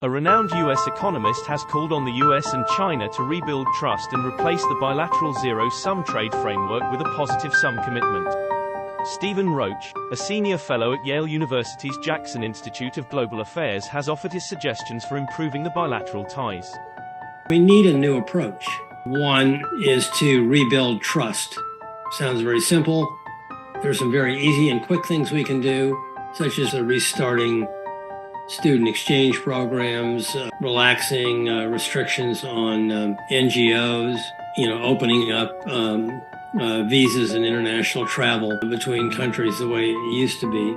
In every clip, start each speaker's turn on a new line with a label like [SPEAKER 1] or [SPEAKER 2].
[SPEAKER 1] A renowned U.S. economist has called on the U.S. and China to rebuild trust and replace the bilateral zero-sum trade framework with a positive-sum commitment. Stephen Roach, a senior fellow at Yale University's Jackson Institute of Global Affairs, has offered his suggestions for improving the bilateral ties.
[SPEAKER 2] We need a new approach. One is to rebuild trust. Sounds very simple. There's some very easy and quick things we can do, such as restarting student exchange programs, relaxing restrictions on NGOs, opening up visas and international travel between countries the way it used to be.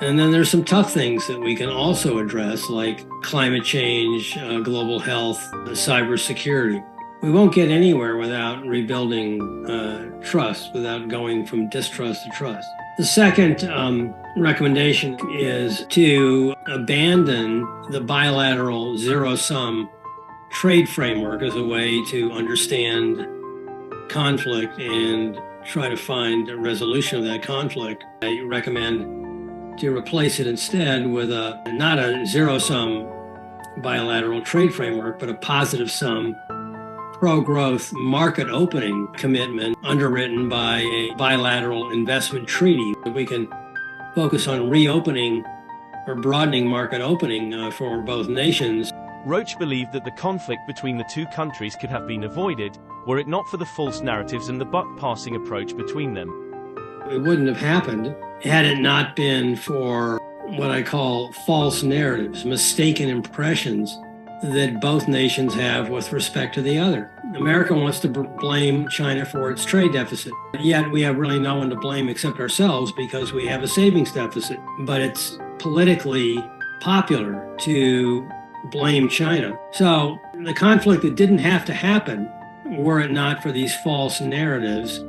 [SPEAKER 2] And then there's some tough things that we can also address, like climate change, global health, cybersecurity. We won't get anywhere without rebuilding trust, without going from distrust to trust. The second recommendation is to abandon the bilateral zero-sum trade framework as a way to understand conflict and try to find a resolution of that conflict. I recommend to replace it instead with not a zero-sum bilateral trade framework, but a positive-sum pro-growth market opening commitment underwritten by a bilateral investment treaty. We can focus on reopening or broadening market opening for both nations.
[SPEAKER 1] Roach believed that the conflict between the two countries could have been avoided were it not for the false narratives and the buck-passing approach between them.
[SPEAKER 2] It wouldn't have happened had it not been for what I call false narratives, mistaken impressions that both nations have with respect to the other. America wants to blame China for its trade deficit, yet we have really no one to blame except ourselves because we have a savings deficit. But it's politically popular to blame China. So the conflict that didn't have to happen, were it not for these false narratives,